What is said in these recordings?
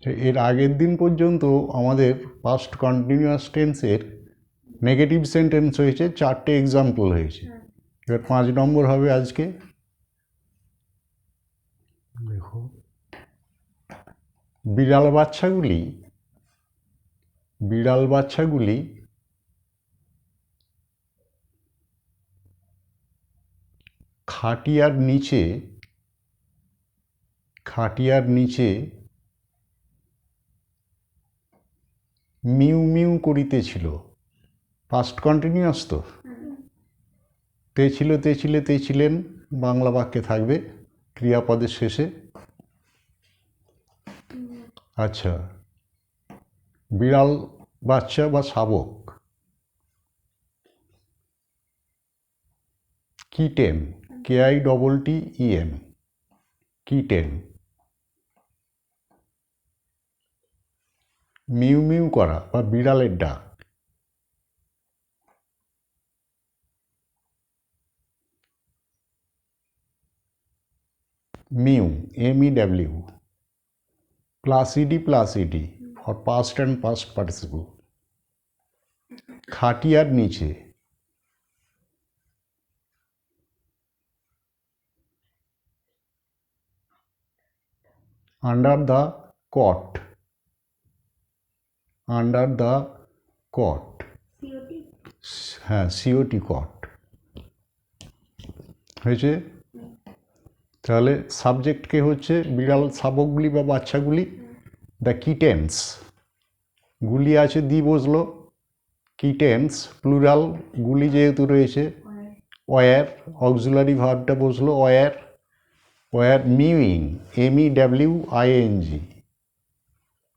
এর আগের দিন পর্যন্ত আমাদের পাস্ট কন্টিনিউয়াস টেন্সের নেগেটিভ সেন্টেন্স হয়েছে, 4টে এক্সাম্পল হয়েছে। এবার 5 নম্বর হবে আজকে। দেখো, বিড়াল বাচ্চাগুলি খাটিয়ার নিচে মিউ মিউ করিতেছিল। পাস্ট কন্টিনিউয়াস তো, তেছিলেন বাংলা বাক্যে থাকবে ক্রিয়াপদের শেষে। আচ্ছা, বিড়াল বাচ্চা বা শাবক, কিটেন, KITTEN, কিটেন। মিউ মিউ করা বা বিড়ালের ডাক, mew, MEW, plus ED for past and past participle. খাটিয়ার নিচে, আন্ডার দ্য কট, হ্যাঁ COT, কট হয়েছে। তাহলে সাবজেক্টকে হচ্ছে বিড়াল শাবকগুলি বা বাচ্চাগুলি, দ্য কিটেন্স, গুলি আছে দি বসলো, কিটেন্স প্লুরাল, গুলি যেহেতু রয়েছে, ওয়ার অক্সিলারি ভার্বটা বসলো were mewing, MEWING,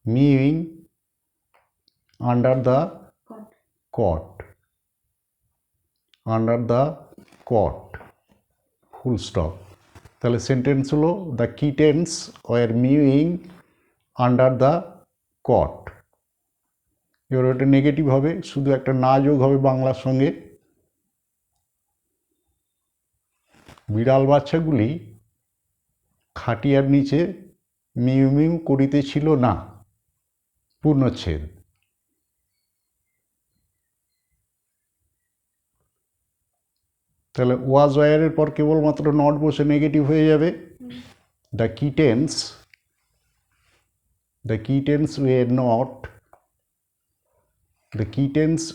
mewing under the cot, full stop. তাহলে সেন্টেন্স হলো the kittens were mewing under the cot. এবার ওটা নেগেটিভ হবে, শুধু একটা না যোগ হবে বাংলার সঙ্গে। বিড়াল বাচ্চাগুলি খাটিয়ার নিচে মিউ মিউ করিতেছিল না, পূর্ণচ্ছেদ। তাহলে ওয়াজ ওয়ারের পর কেবলমাত্র নট বসে নেগেটিভ হয়ে যাবে। The kittens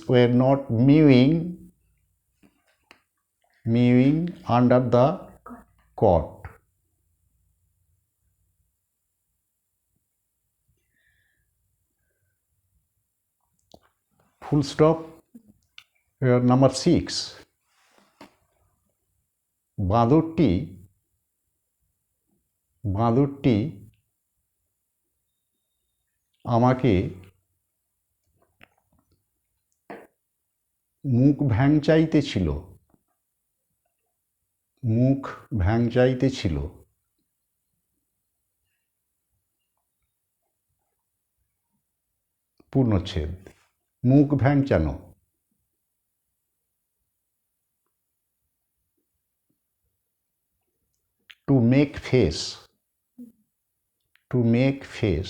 were not mewing under the cot. Full stop. Number 6, বাঁদরটি আমাকে মুখ ভ্যাংচাইতেছিল। পূর্ণচ্ছেদ। মুখ ভ্যাংচানো। টু মেক ফেস,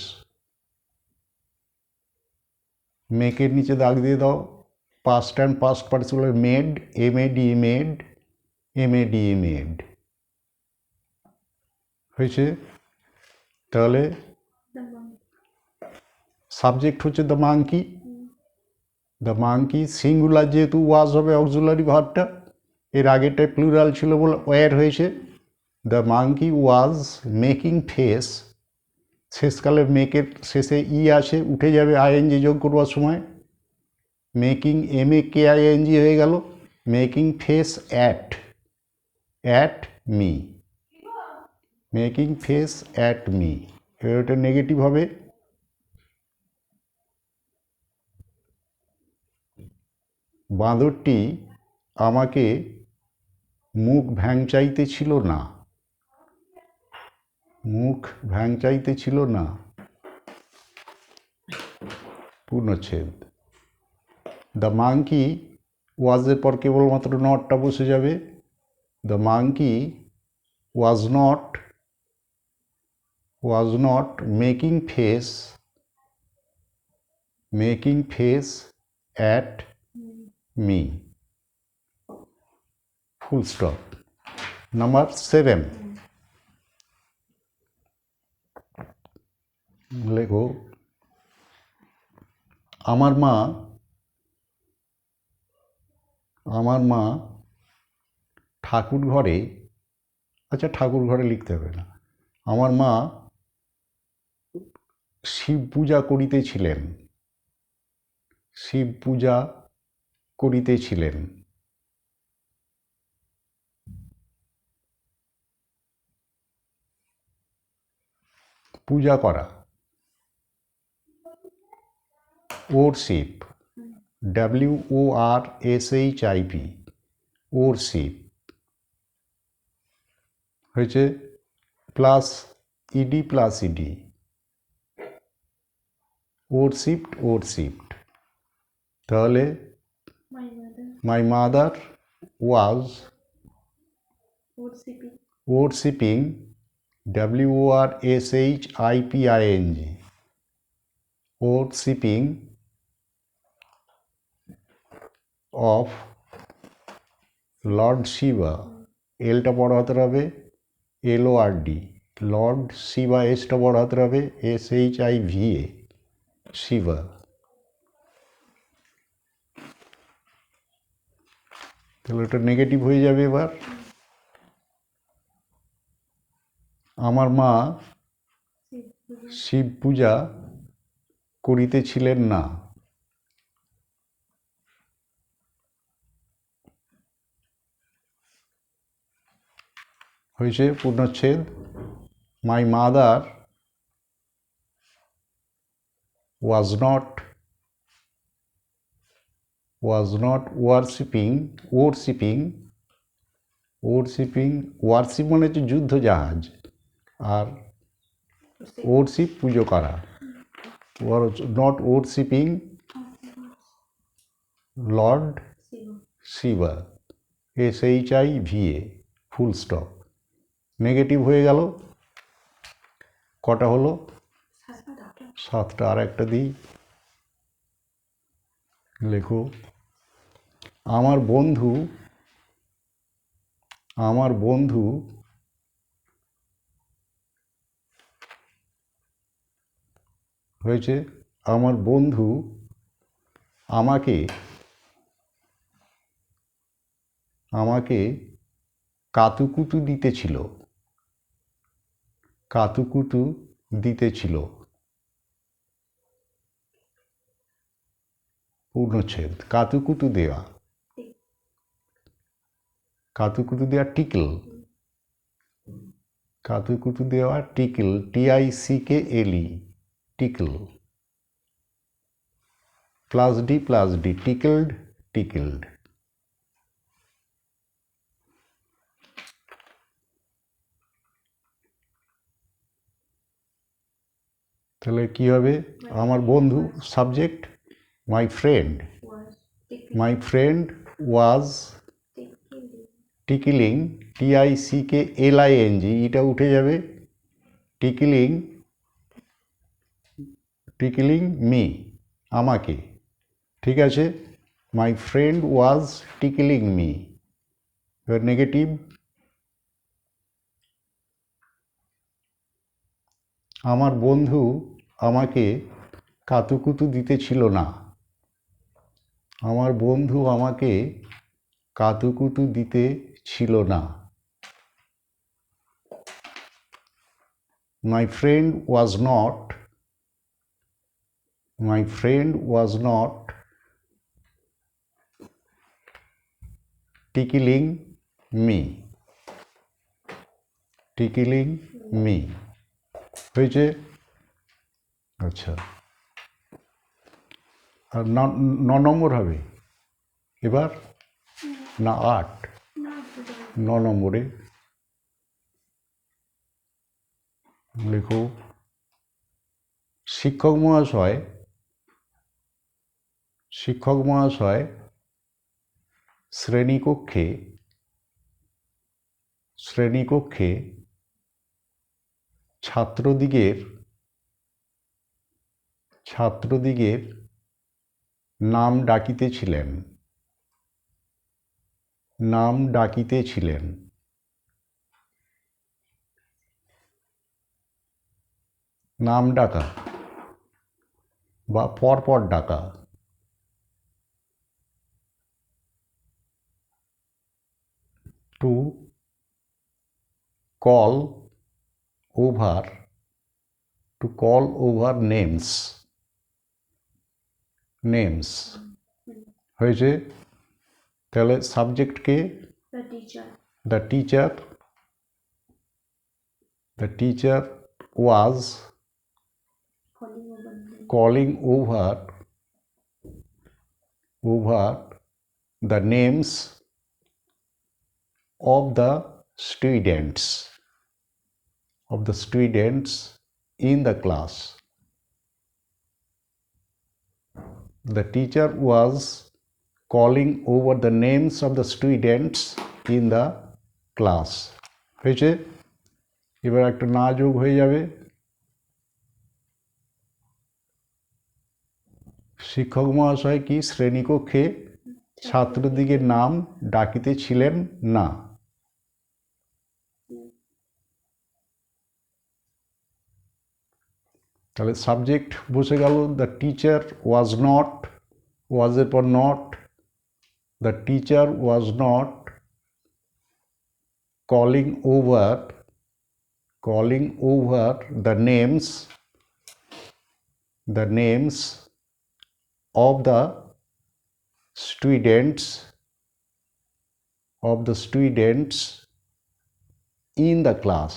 মেকের নিচে দাগ দিয়ে দাও। Past and past participle made, MED হয়েছে। তাহলে সাবজেক্ট হচ্ছে দ্য মাঙ্কি, সিঙ্গুলার যেহেতু ওয়াজ হবে অক্সিলারি ভার্বটা, এর আগেরটায় প্লুরাল ছিল বলে ওয়ার হয়েছে। The monkey was making face, শেষকালে মেকের শেষে আছে, উঠে যাবে ING যোগ করবার সময়। মেকিং MAKING হয়ে গেল, মেকিং ফেস অ্যাট মি, এবার ওটা নেগেটিভ হবে। বাঁদরটি আমাকে মুখ ভ্যাংচাইতেছিল না, পূর্ণচ্ছেদ। দ্য মাঙ্কি ওয়াজের পর কেবলমাত্র নটটা বসে যাবে। The monkey was not was not making face at me. Full stop. Number 7. লেখো আমার মা ঠাকুর ঘরে, আচ্ছা ঠাকুর ঘরে লিখতে হবে না, আমার মা শিব পূজা করিতেছিলেন। পূজা করা, worship, WORSHIP, worship হয়েছে plus ED plus ED, worshipped. তাহলে my mother was worshipping, WORSHIPING, worshipping of Lord Shiva, এলটা বড় হাতের হবে LORD, লর্ড শিবা, এসটা বড় হাতের হবে SHIVA, শিবা। তাহলে এটা নেগেটিভ হয়ে যাবে। এবার আমার মা শিব পূজা করিতেছিলেন না। হয়েছে পূর্ণচ্ছেদ। My mother was not worshipping, worship মানে হচ্ছে যুদ্ধ জাহাজ, আর worship পুজো করা, was not worshipping Lord Shiva, SHIVA, full stop. Negative হয়ে গেল। কটা হলো? 7টা। আর একটা দিই, লেখো আমার বন্ধু হয়েছে আমার বন্ধু আমাকে কাতুকুতু দিতেছিল। পূর্ণচ্ছেদ। কাতুকুতু দেওয়া, tickle, TICKLE, tickle, plus D, tickled. তাহলে কি হবে? আমার বন্ধু, subject, my friend was tickling, TICKLING, এটা উঠে যাবে, টিকলিং মি, আমাকে। ঠিক আছে, my friend was tickling me. এবার নেগেটিভ। আমার বন্ধু আমাকে কাতুকুতু দিতেছিল না। আমার বন্ধু আমাকে কাতুকুতু দিতেছিল না। My friend was not tickling me, হয়েছে। আচ্ছা, আর 9 নম্বর হবে এবার না 8? 9 নম্বরে লেখো শিক্ষক মহাশয় শ্রেণীকক্ষে ছাত্রদিগের নাম ডাকিতেছিলেন। নাম ডাকা বা পরপর ডাকা। টু কল ওভার নেমস হয়েছে। তাহলে সাবজেক্টকে the teacher was calling over the names of the students in the class. The teacher was calling over the names of the students in the class. হয়েছে। এবার একটা না যোগ হয়ে যাবে। শিক্ষক মহাশয় কি শ্রেণীকক্ষে ছাত্রদিগের নাম ডাকিতেছিলেন না। তাহলে সাবজেক্ট বসে গেল। দ্য টিচার ওয়াজ নট, ওয়াজের পর not, the teacher was not calling over the names of the students in the class.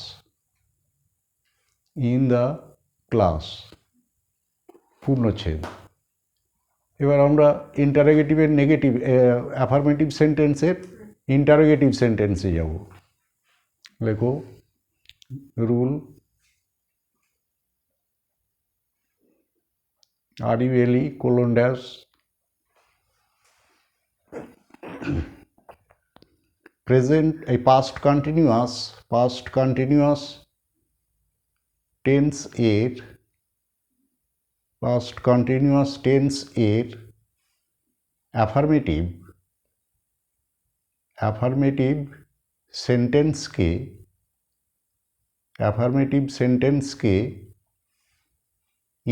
পূর্ণচ্ছেদ। এবার আমরা ইন্টারোগেটিভের নেগেটিভ অ্যাফার্মেটিভ সেন্টেন্সের ইন্টারোগেটিভ সেন্টেন্সে যাব। লেখো rule RULE : present a past continuous tense এর অ্যাফার্মেটিভ সেন্টেন্সকে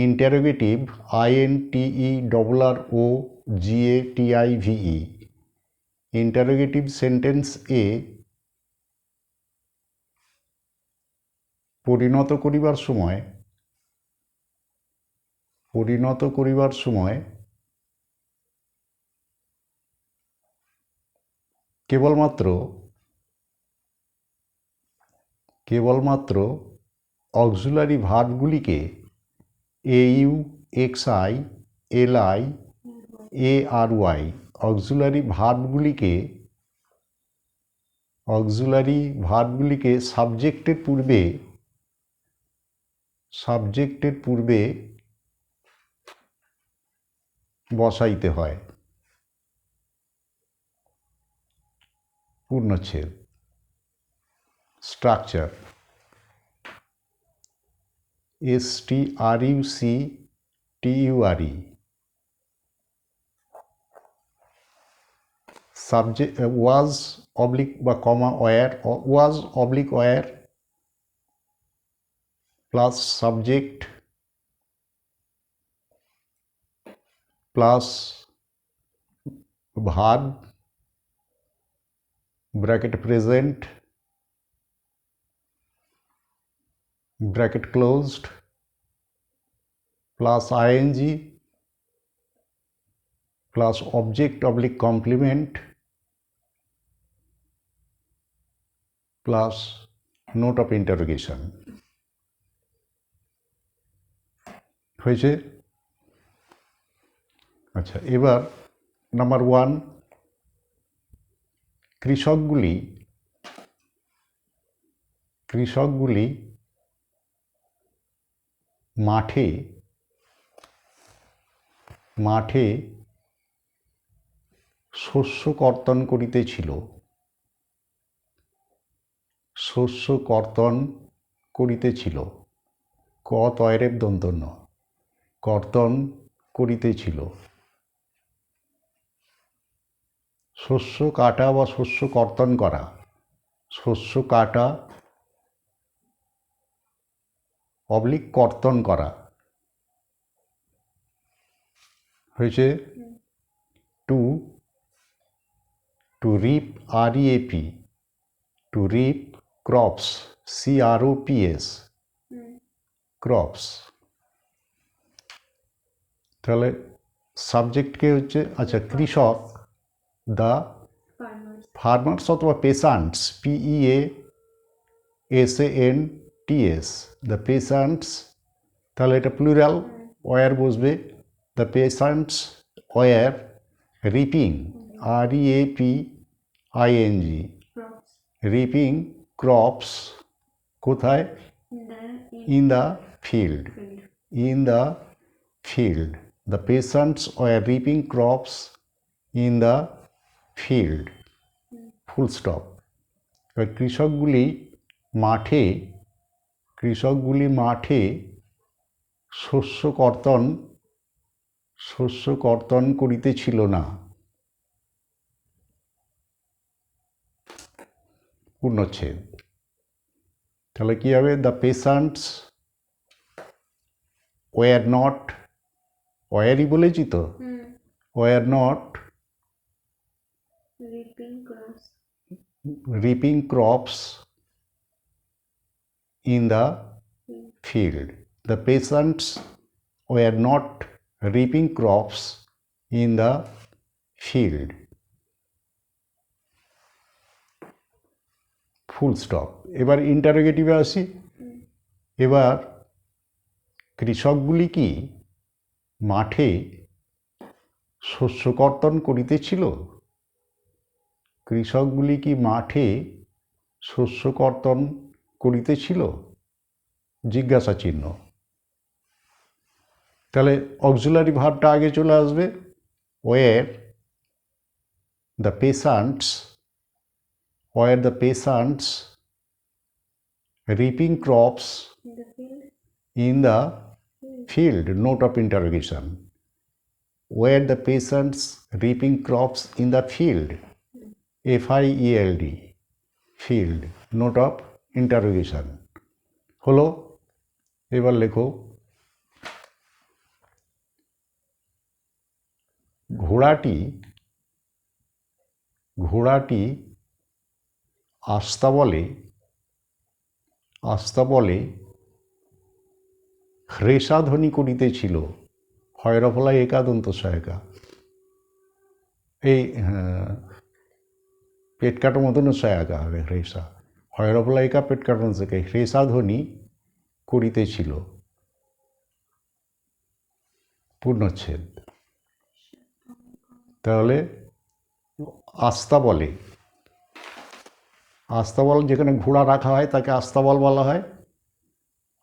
ইন্টারোগেটিভ INTERROGATIVE ইন্টারোগেটিভ সেন্টেন্স এ পরিণত করিবার সময় কেবলমাত্র অক্সিলারি ভার্বগুলিকে AUXI LI ARY অক্সিলারি ভার্বগুলিকে সাবজেক্টের পূর্বে বসাইতে হয়। পূর্ণচ্ছেদ। Structure STRUCTURE subject was oblique বা comma were plus subject plus verb bracket present bracket closed plus ING plus object oblique complement plus note of interrogation. হয়েছে। আচ্ছা, এবার নাম্বার 1, কৃষকগুলি মাঠে শস্য কর্তন করিতেছিল। ক তয়রেব দন্তন্য কর্তন করিতেছিল। শস্য কাটা বা শস্য কর্তন করা, শস্য কাটা অবলিক কর্তন করা হয়েছে টু টু রিপ REAP, টু রিপ ক্রপস CROPS, ক্রপস। তাহলে সাবজেক্টকে হচ্ছে আচ্ছা কৃষক, দ্য ফার্মার্স অথবা পেসান্টস PEASANTS, দ্য পেসান্টস, তাহলে এটা প্লুরাল, ওয়ার বসবে, the peasants were reaping REAPING, reaping crops কোথায়, in the field, in the field. The peasants were reaping crops in the field. Full stop. এবার কৃষকগুলি মাঠে শস্য কর্তন করিতেছিল না। পূর্ণচ্ছেদ। তাহলে কি হবে, দ্য পেসান্টস ওয়ার নট, ওয়ারই বলেছি তো, were not reaping crops in the field. The peasants were not reaping crops in the field. Full stop. এবার ইন্টারোগেটিভে আসি। এবার কৃষকগুলি কি মাঠে শস্য কর্তন করিতেছিল? কৃষকগুলি কি মাঠে শস্য কর্তন করিতেছিল? জিজ্ঞাসা চিহ্ন। তাহলে অক্সিলারি ভার্বটা আগে চলে আসবে, were the peasants reaping crops in the field, note of interrogation. Were the peasants reaping crops in the field? FIELD, field, note of interrogation. হলো। এবার লেখো, ঘোড়াটি আস্তাবলে হ্রেষাধ্বনি করিতেছিল। হয়রফলা একাদন্ত সহায়িকা, এই পেট কাটো মতনও সহায়িকা হবে হ্রেষা, হয়রফলা একা পেট কাটানো থেকে হ্রেষাধ্বনি করিতেছিল। পূর্ণচ্ছেদ। তাহলে আস্তাবল, যেখানে ঘোড়া রাখা হয় তাকে আস্তাবল বলা হয়।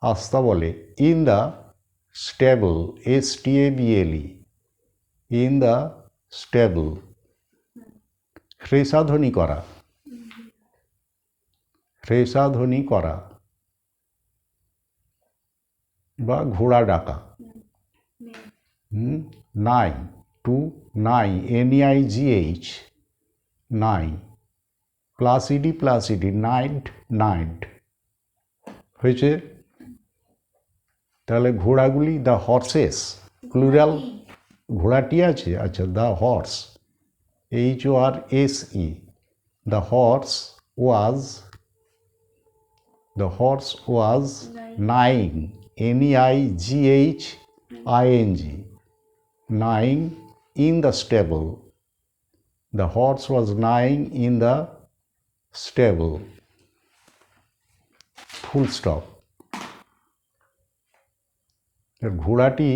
আস্তাবলে, in the stable, STABLE, in the stable, হ্রেষাধ্বনি করা বা ঘোড়া ডাকা। নাই, টু নাই, NEIGH, নাই, প্লাস ইডি, নাইট হয়েছে। তাহলে ঘোড়াগুলি, দ্য হর্সেস, প্লুরাল, ঘোড়াটি আছে, আচ্ছা, the horse, HORSE, the horse was neighing, NEIGHING, neighing in the stable, the horse was neighing in the stable. Full stop. ঘোড়াটি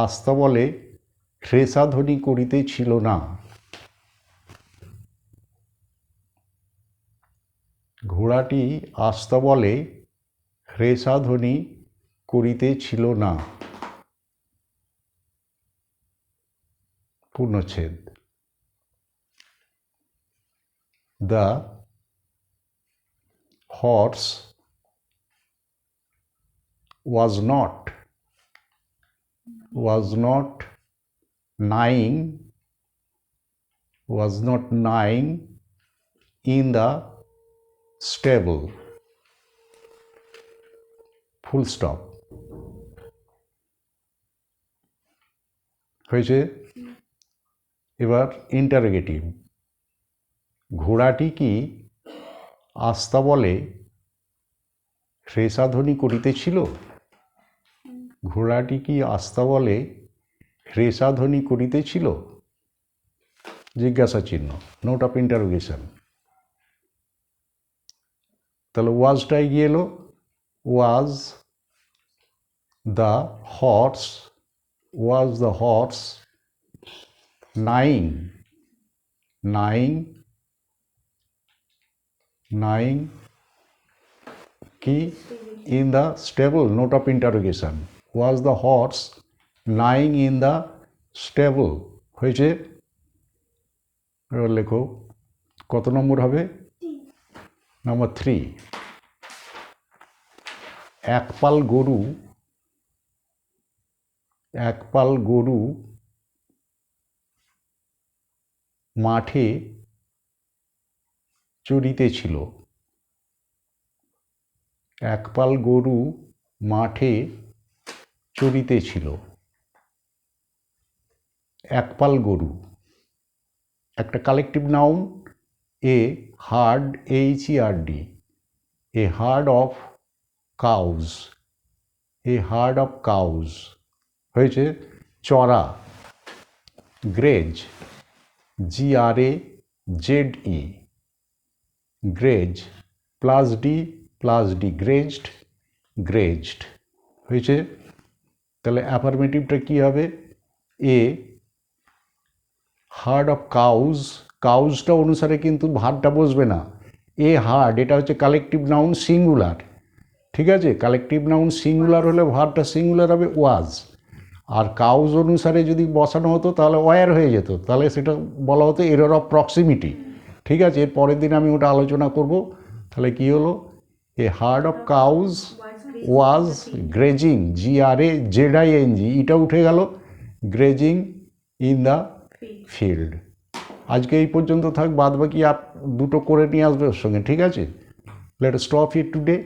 আস্তাবলে হ্রেষাধ্বনি করিতেছিল না। ঘোড়াটি আস্তাবলে হ্রেষাধ্বনি করিতেছিল না। পূর্ণচ্ছেদ। The horse was not gnawing in the stable, full stop. হয়েছে? এবার ইন্টারোগেটিভ, ঘোড়াটি কি আস্তাবলে হ্রেষাধ্বনি করিতেছিল? ঘোড়াটি কি আস্তাবলে হ্রেষাধ্বনি করিতেছিল? জিজ্ঞাসা চিহ্ন, নোট অফ ইন্টারোগেশন। তাহলে ওয়াজটা এগিয়ে এলো, ওয়াজ দ্য হর্স gnawing কি in the stable, note of interrogation, was the horse gnawing in the stable? হয়েছে? এবার লেখো কত নম্বর হবে? নাম্বার 3। একপাল গরু মাঠে চরিতেছিল। একপাল গরু মাঠে চরিতেছিল। একপাল গরু একটা collective noun, a herd, HERD, a herd of cows. হয়েছে? চড়া, graze, GRAZE, graze, +D, grazed. হয়েছে? তাহলে অ্যাফার্মেটিভটা কী হবে? এ হার্ড অফ কাউজটা অনুসারে কিন্তু ভার্বটা বসবে না। এ হার্ড, এটা হচ্ছে কালেকটিভ নাউন সিঙ্গুলার, ঠিক আছে? কালেকটিভ নাউন সিঙ্গুলার হলে ভার্বটা সিঙ্গুলার হবে ওয়াজ। আর কাউজ অনুসারে যদি বসানো হতো তাহলে ওয়্যার হয়ে যেত, তাহলে সেটা বলা হতো এরর অফ প্রক্সিমিটি, ঠিক আছে? এর পরের দিন আমি ওটা আলোচনা করব। তাহলে কী হলো? A herd of cows was grazing, GRAZING, এটা উঠে গেল, গ্রেজিং ইন দ্য ফিল্ড। আজকে এই পর্যন্ত থাক, বাদ বাকি দুটো করে নিয়ে আসবে ওর সঙ্গে, ঠিক আছে? Let stop here today.